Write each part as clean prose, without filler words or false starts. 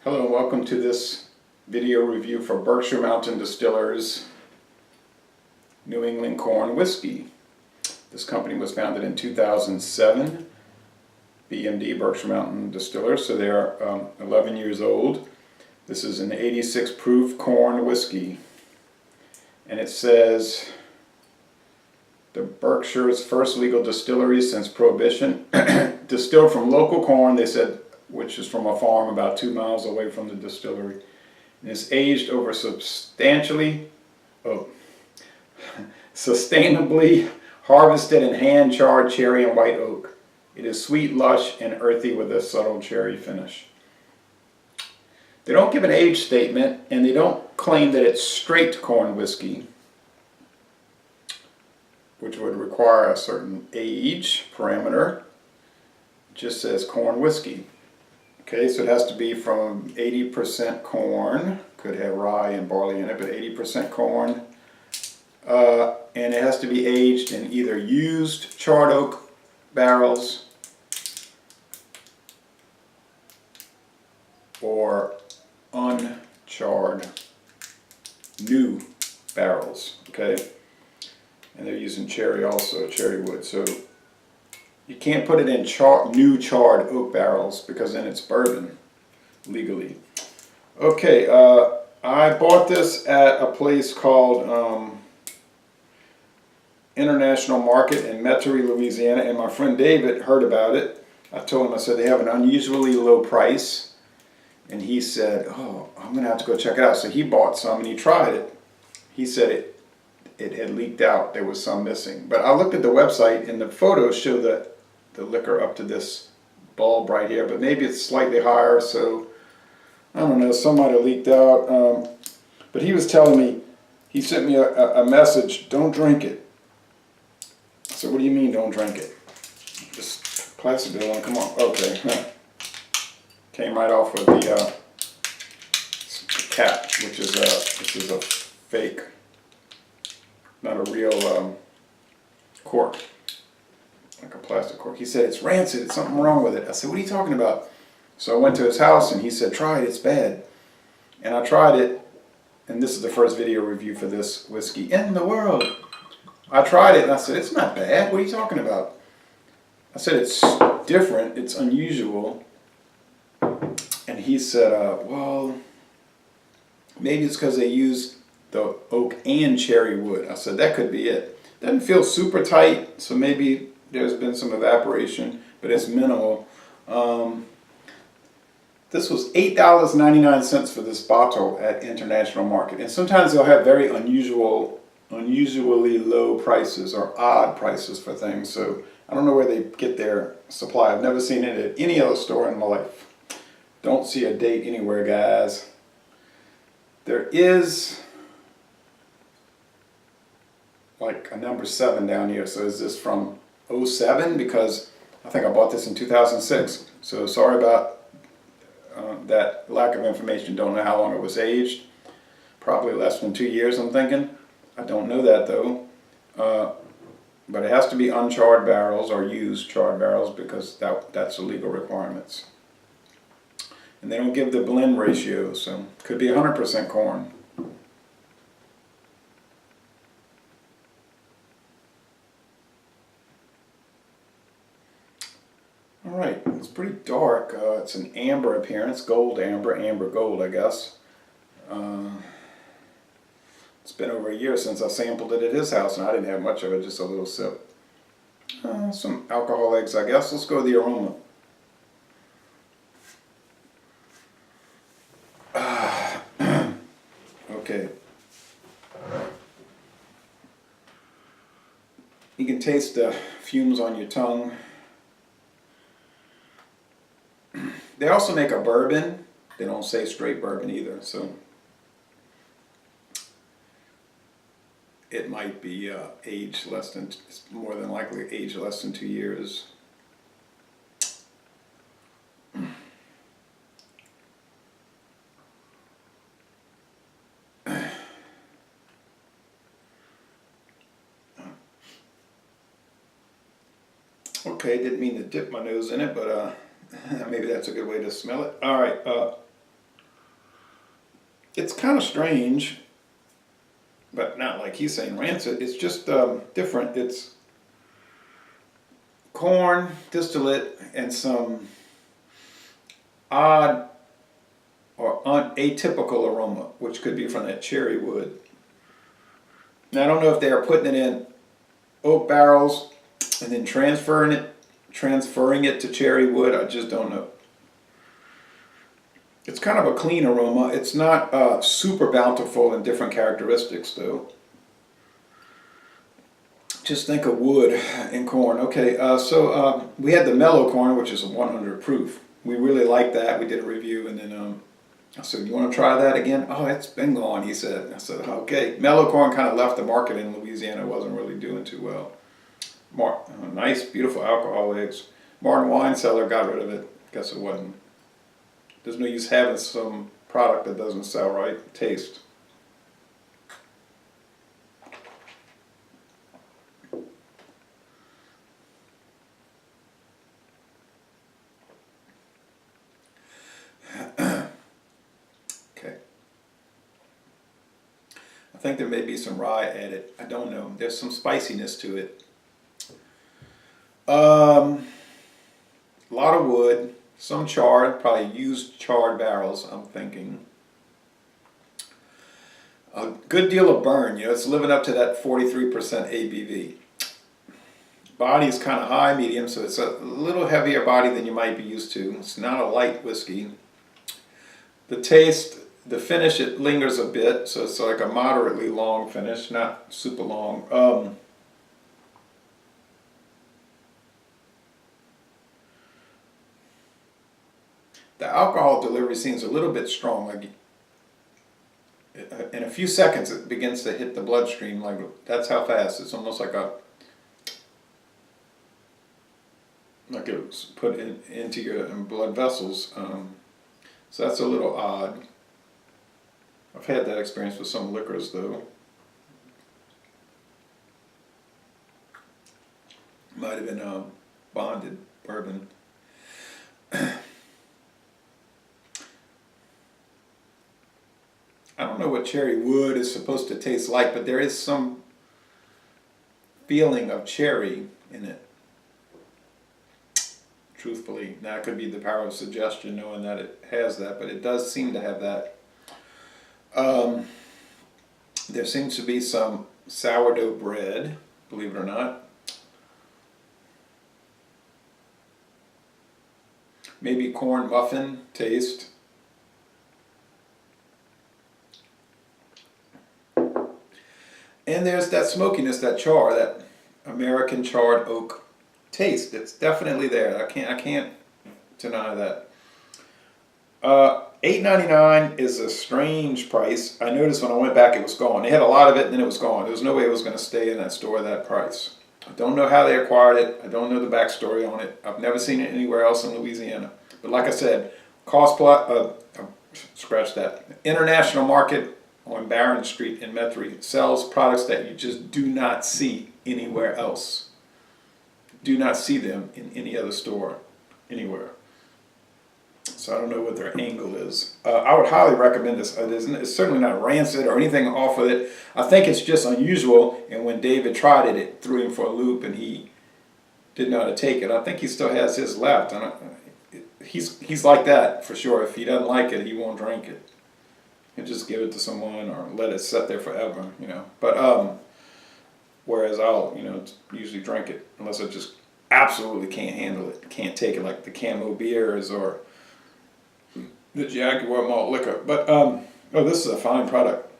Hello and welcome to this video review for Berkshire Mountain Distillers New England Corn Whiskey. This company was founded in 2007, BMD, Berkshire Mountain Distillers, so they are 11 years old. This is an 86 proof corn whiskey, and it says the Berkshire's first legal distillery since Prohibition, distilled from local corn, they said, which is from a farm about 2 miles away from the distillery. And it's aged over sustainably harvested and hand-charred cherry and white oak. It is sweet, lush, and earthy with a subtle cherry finish. They don't give an age statement, and they don't claim that it's straight corn whiskey, which would require a certain age parameter. It just says corn whiskey. Okay, so it has to be from 80% corn, could have rye and barley in it, but 80% corn. And it has to be aged in either used charred oak barrels or uncharred new barrels, okay? And they're using cherry also, cherry wood. So you can't put it in new charred oak barrels because then it's bourbon legally. Okay, I bought this at a place called International Market in Metairie, Louisiana, and my friend David heard about it. I told him, I said, they have an unusually low price. And he said, oh, I'm going to have to go check it out. So he bought some and he tried it. He said it had leaked out. There was some missing. But I looked at the website and the photos show the liquor up to this bulb right here. But maybe it's slightly higher. So I don't know. Some might have leaked out. But he was telling me, he sent me a message, don't drink it. I said, what do you mean don't drink it? This plastic bill won't come off. Okay. Came right off with the cap, which is a fake, not a real cork, like a plastic cork. He said, it's rancid, it's something wrong with it. I said, what are you talking about? So I went to his house and he said, try it, it's bad. And I tried it, and this is the first video review for this whiskey in the world. I tried it and I said, it's not bad, what are you talking about? I said, it's different, it's unusual. And he said, well, maybe it's because they used the oak and cherry wood. I said, that could be it. Doesn't feel super tight, so maybe there's been some evaporation, but it's minimal. This was $8.99 for this bottle at International Market. And sometimes they'll have very unusually low prices or odd prices for things. So I don't know where they get their supply. I've never seen it at any other store in my life. Don't see a date anywhere, guys. There is like a number 7 down here. So is this from 07? Because I think I bought this in 2006. So sorry about that lack of information. Don't know how long it was aged. Probably less than 2 years, I'm thinking. I don't know that though. But it has to be uncharred barrels or used charred barrels because that's the legal requirements. And they don't give the blend ratio, so it could be 100% corn. Alright, it's pretty dark. It's an amber appearance, gold amber, amber gold, I guess. It's been over a year since I sampled it at his house, and I didn't have much of it, just a little sip. Some alcohol eggs, I guess. Let's go with the aroma. Okay. You can taste the fumes on your tongue. They also make a bourbon. They don't say straight bourbon either, so it might be aged less than, it's more than likely aged less than 2 years. Okay, didn't mean to dip my nose in it, but maybe that's a good way to smell it. All right, It's kind of strange, but not like he's saying rancid. It's just different. It's corn, distillate, and some odd or atypical aroma, which could be from that cherry wood. Now, I don't know if they are putting it in oak barrels and then transferring it to cherry wood. I just don't know. It's kind of a clean aroma. It's not super bountiful in different characteristics, though. Just think of wood and corn. Okay, so we had the mellow corn, which is a 100 proof. We really liked that. We did a review, and then I said, "You want to try that again?" "Oh, it's been gone," he said. I said, "Okay." Mellow corn kind of left the market in Louisiana. It wasn't really doing too well. Nice, beautiful alcohol eggs. Martin Wine Cellar got rid of it. Guess it wasn't. There's no use having some product that doesn't sell right. Taste. Okay. I think there may be some rye added. I don't know. There's some spiciness to it. A lot of wood. Some charred, probably used charred barrels, I'm thinking. A good deal of burn, it's living up to that 43% ABV. Body is kind of high, medium, so it's a little heavier body than you might be used to. It's not a light whiskey. The taste, the finish, it lingers a bit, so it's like a moderately long finish, not super long. The alcohol delivery seems a little bit strong. Like in a few seconds, it begins to hit the bloodstream. Like that's how fast. It's almost like it was put into your blood vessels. So that's a little odd. I've had that experience with some liquors, though. Might have been bonded bourbon. I don't know what cherry wood is supposed to taste like, but there is some feeling of cherry in it. Truthfully, now it could be the power of suggestion, knowing that it has that, but it does seem to have that. There seems to be some sourdough bread, believe it or not. Maybe corn muffin taste. And there's that smokiness, that char, that American charred oak taste. It's definitely there. I can't deny that. $8.99 is a strange price. I noticed when I went back it was gone. They had a lot of it and then it was gone. There was no way it was going to stay in that store at that price. I don't know how they acquired it. I don't know the backstory on it. I've never seen it anywhere else in Louisiana. But like I said, scratch that. International market on Barron Street in Metairie sells products that you just do not see anywhere else. Do not see them in any other store anywhere. So I don't know what their angle is. I would highly recommend this. It's certainly not rancid or anything off of it. I think it's just unusual, and when David tried it, it threw him for a loop, and he didn't know how to take it. I think he still has his left. He's like that for sure. If he doesn't like it, he won't drink it. He'll just give it to someone or let it sit there forever, But whereas I'll, usually drink it unless I just absolutely can't handle it, can't take it, like the Camo beers or the Jaguar malt liquor. But this is a fine product.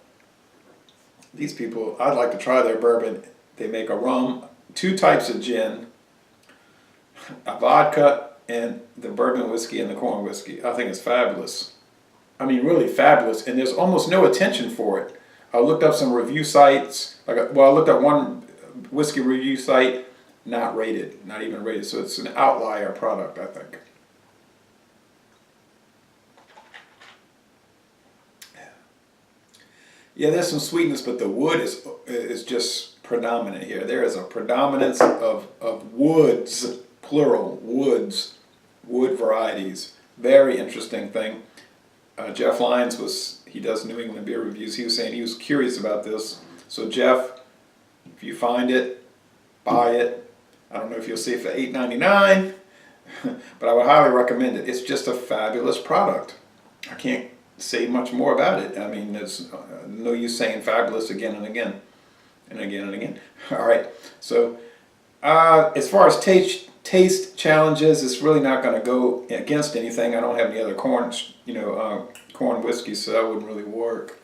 These people, I'd like to try their bourbon. They make a rum, 2 types of gin, a vodka, and the bourbon whiskey and the corn whiskey. I think it's fabulous. I mean, really fabulous, and there's almost no attention for it. I looked up some review sites. I looked at one whiskey review site, not rated, not even rated. So it's an outlier product, I think. Yeah, there's some sweetness, but the wood is just predominant here. There is a predominance of woods, plural, woods, wood varieties. Very interesting thing. Jeff Lyons he does New England beer reviews. He was saying he was curious about this. So Jeff, if you find it, buy it. I don't know if you'll see it for $8.99, but I would highly recommend it. It's just a fabulous product. I can't say much more about it. I mean, there's no use saying fabulous again and again and again and again. All right. So as far as taste challenges, it's really not going to go against anything. I don't have any other corn whiskey, so that wouldn't really work.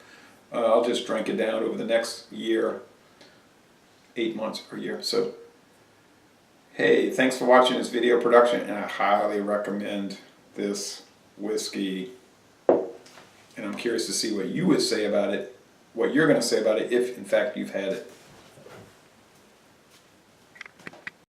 I'll just drink it down over the next year, 8 months per year. So, hey, thanks for watching this video production, and I highly recommend this whiskey. And I'm curious to see what you would say about it, what you're going to say about it if, in fact, you've had it.